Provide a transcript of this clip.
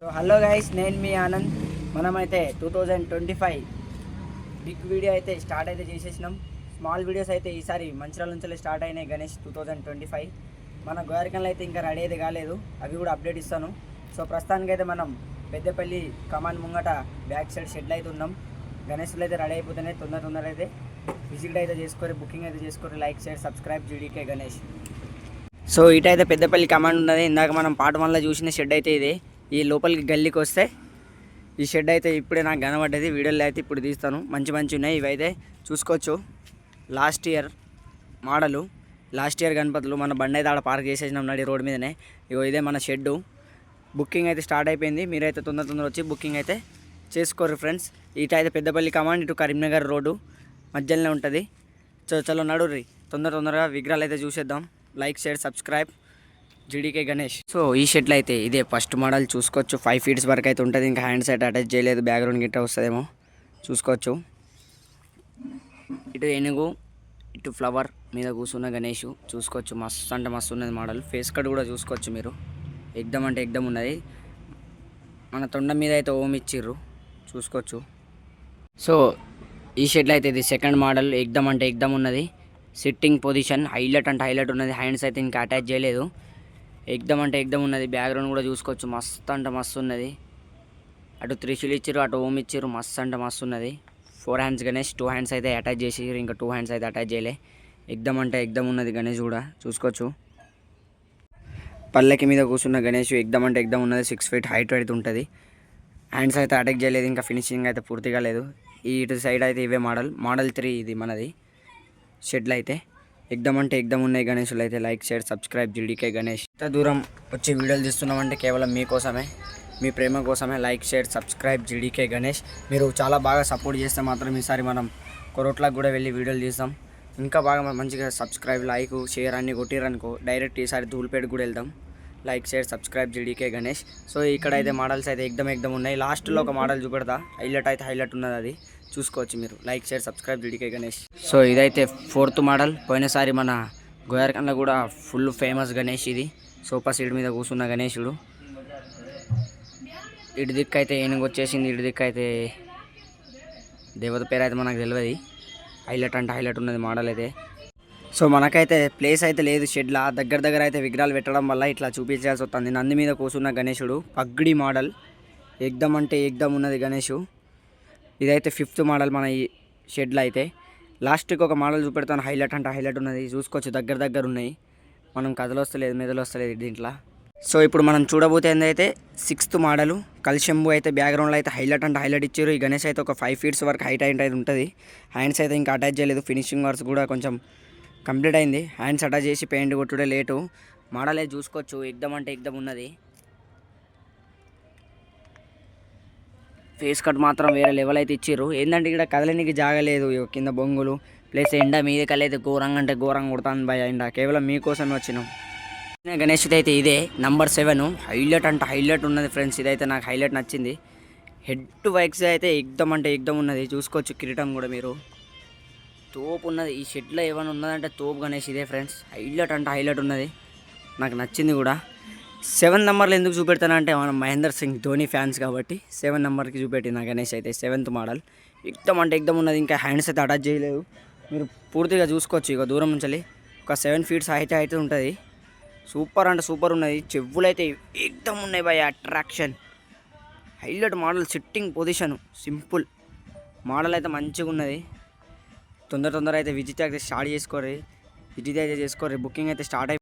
So hello guys, నేను మీ ఆనంద్. మనమైతే 2025 big video అయితే స్టార్ట్ అయితే చేసేసినాం. స్మాల్ వీడియోస్ అయితే ఈసారి మంచిర్యాల నుంచి స్టార్ట్ అయినాయి. గణేష్ 2025 మన గోరకంలో అయితే ఇంకా రెడీ అయితే కాలేదు, అవి కూడా అప్డేట్ ఇస్తాను. సో ప్రస్తుతానికి అయితే మనం పెద్దపల్లి కమాండ్ ముంగట బ్యాక్ సైడ్ షెడ్లు అయితే ఉన్నాం. గణేష్లు అయితే రెడీ అయిపోతున్నాయి. తొందర అయితే విజిట్ అయితే చేసుకోరు, బుకింగ్ అయితే చేసుకోరు. Like share subscribe GDK Ganesh. So ఇటైతే పెద్దపల్లి కమాండ్ ఉన్నది. ఇందాక మనం పార్ట్ 1లో చూసిన షెడ్ అయితే ఇది. ఈ లోపలికి గల్లీకి వస్తే ఈ షెడ్ అయితే ఇప్పుడే నాకు కనబడ్డది. వీడియోలో అయితే ఇప్పుడు తీస్తాను. మంచి ఉన్నాయి. ఇవైతే చూసుకోవచ్చు. Last year model, last year గణపతులు. మన బండి అయితే ఆడ పార్క్ చేసేసినాం నడి రోడ్ మీదనే. ఇగో ఇదే మన షెడ్డు. బుకింగ్ అయితే స్టార్ట్ అయిపోయింది. మీరైతే తొందర వచ్చి బుకింగ్ అయితే చేసుకోరు ఫ్రెండ్స్. ఇటైతే పెద్దపల్లి కమాండ్, ఇటు కరీంనగర్ రోడ్డు మధ్యలోనే ఉంటుంది. చలో నడుర్రి, తొందరగా విగ్రహాలు అయితే చూసేద్దాం. Like share subscribe GDK Ganesh. So ఈ షెడ్లు అయితే ఇదే ఫస్ట్ మోడల్. చూసుకోవచ్చు 5 feet వరకు అయితే ఉంటుంది. ఇంకా హ్యాండ్ సైడ్ అటాచ్ చేయలేదు. బ్యాక్గ్రౌండ్ గిట్ట వస్తుందేమో చూసుకోవచ్చు. ఇటు ఏనుగు, ఇటు ఫ్లవర్ మీద కూర్చున్న గణేష్ చూసుకోవచ్చు. మస్తు అంటే మస్తు ఉన్నది మోడల్. ఫేస్ కట్ కూడా చూసుకోవచ్చు మీరు. ఎగ్దమ్ ఉన్నది. మన తొండ మీద అయితే ఓం ఇచ్చిర్రు చూసుకోవచ్చు. సో ఈ షెడ్లో అయితే ఇది సెకండ్ మోడల్. ఎగ్దమ్ ఉన్నది. సిట్టింగ్ పొజిషన్ హైలైట్ ఉన్నది. హ్యాండ్స్ అయితే ఇంకా అటాచ్ చేయలేదు. ఎగ్దమ్ ఉన్నది. బ్యాక్గ్రౌండ్ కూడా చూసుకోవచ్చు. మస్తు ఉన్నది. అటు త్రిశూల్ ఇచ్చారు, అటు ఓం ఇచ్చారు. మస్తు ఉన్నది. 4 hands గణేష్, 2 hands అయితే అటాచ్ చేసారు. ఇంకా 2 hands అయితే అటాచ్ చేయలే. ఎగ్దమ్ ఉన్నది గణేష్ కూడా చూసుకోవచ్చు. పల్లకి మీద కూర్చున్న గణేష్ ఎగ్దమ్ ఉన్నది. 6 feet హైట్ అయితే ఉంటుంది. హ్యాండ్స్ అయితే అటాచ్ చేయలేదు. ఇంకా ఫినిషింగ్ అయితే పూర్తిగా లేదు. ఈ ఇటు సైడ్ అయితే ఇవే మోడల్ 3 ఇది మనది షెడ్లు అయితే. ఎగ్దమ్ ఉన్నాయి గణేషులు అయితే. Like share subscribe GDK Ganesh. ఇంత దూరం వచ్చి వీడియోలు తీస్తున్నామంటే కేవలం మీకోసమే, మీ ప్రేమ కోసమే. Like share subscribe GDK Ganesh. మీరు చాలా బాగా సపోర్ట్ చేస్తే మాత్రం ఈసారి మనం కొరోట్లకు కూడా వెళ్ళి వీడియోలు తీస్తాం. ఇంకా బాగా మంచిగా సబ్స్క్రైబ్, లైక్, షేర్ అన్నీ కొట్టిరనుకో డైరెక్ట్ ఈసారి ధూళిపేట కూడా వెళ్దాం. Like share subscribe GDK Ganesh. So ఇక్కడ అయితే మోడల్స్ అయితే ఎగ్దమ్ ఉన్నాయి. లాస్ట్లో ఒక మోడల్ చూపెడతా. హైలైట్ ఉన్నది, అది చూసుకోవచ్చు మీరు. Like share subscribe GDK Ganesh. So ఇదైతే 4th మోడల్. పోయినసారి మన గోయర్కంలో కూడా ఫుల్ ఫేమస్ గణేష్ ఇది. సోఫా సీట్ మీద కూర్చున్న గణేశుడు. ఇటు దిక్కు అయితే ఏనుగు వచ్చేసింది. ఇటు దిక్కు అయితే దేవత పేరు అయితే మనకు తెలియదు. హైలైట్ ఉన్నది మోడల్ అయితే. సో మనకైతే ప్లేస్ అయితే లేదు షెడ్లా. దగ్గర అయితే విగ్రహాలు పెట్టడం వల్ల ఇట్లా చూపించాల్సి వస్తుంది. నంది మీద కూర్చున్న గణేశుడు పగ్డి మోడల్. ఎగ్దమ్ ఉన్నది గణేషు. ఇదైతే 5th మోడల్ మన ఈ షెడ్లో అయితే. లాస్ట్కి ఒక మోడల్ చూపెడతాను. హైలైట్ ఉన్నది చూసుకోవచ్చు. దగ్గర ఉన్నాయి. మనం కదలొస్తలేదు, మెదలొస్తలేదు దీంట్లో. సో ఇప్పుడు మనం చూడబోతే ఏందైతే 6th మోడలు. కలిశంబు అయితే బ్యాక్గ్రౌండ్లో అయితే హైలైట్ ఇచ్చారు. ఈ గణేష్ అయితే ఒక 5 feet వరకు హైట్ అయితే ఉంటుంది. హ్యాండ్స్ అయితే ఇంకా అటాచ్ చేయలేదు. ఫినిషింగ్ వర్క్స్ కూడా కొంచెం కంప్లీట్ అయింది. హ్యాండ్స్ అటాచ్ చేసి పెయింట్ కొట్టుడే లేటు. మోడల్ అయితే చూసుకోవచ్చు. ఎగ్దమ్ ఉన్నది. ఫేస్ కట్ మాత్రం వేరే లెవెల్ అయితే ఇచ్చారు. ఏంటంటే ఇక్కడ కదలనికి జాగలేదు. కింద బొంగులు ప్లస్ ఎండ మీద కలిఅయితే ఘోరంగా కొడతాను భయ ఎండ. కేవలం మీకోసమే వచ్చినాం. గణేష్ అయితే ఇదే నంబర్ 7. హైలైట్ ఉన్నది ఫ్రెండ్స్. ఇదైతే నాకు హైలైట్ నచ్చింది. హెడ్ టు వైక్స్ అయితే ఎగ్దమ్ ఉన్నది. చూసుకోవచ్చు. కిరీటం కూడా మీరు తోపు ఉన్నది. ఈ షెడ్లో ఏమైనా ఉన్నదంటే తోపు గణేష్ ఇదే ఫ్రెండ్స్. హైలైట్ ఉన్నది. నాకు నచ్చింది కూడా. 7 నెంబర్లు ఎందుకు చూపెడతానంటే మనం మహేందర్ సింగ్ ధోని ఫ్యాన్స్ కాబట్టి 7 నెంబర్కి చూపెట్టిన గణేష్ అయితే. 7th model. ఎగ్దమ్ ఉన్నది. ఇంకా హ్యాండ్స్ అయితే అటాచ్ చేయలేదు. మీరు పూర్తిగా చూసుకోవచ్చు. ఇక దూరం నుంచి ఒక 7 feet హైట్ అయితే ఉంటుంది. సూపర్ ఉన్నది. చెవులు అయితే ఎగ్దమ్ ఉన్నాయి by attraction. Highlight model. Sitting position simple model అయితే మంచిగా ఉన్నది. తొందర అయితే విజిట్ అయితే స్టార్ట్ చేసుకోరు. బుకింగ్ అయితే స్టార్ట్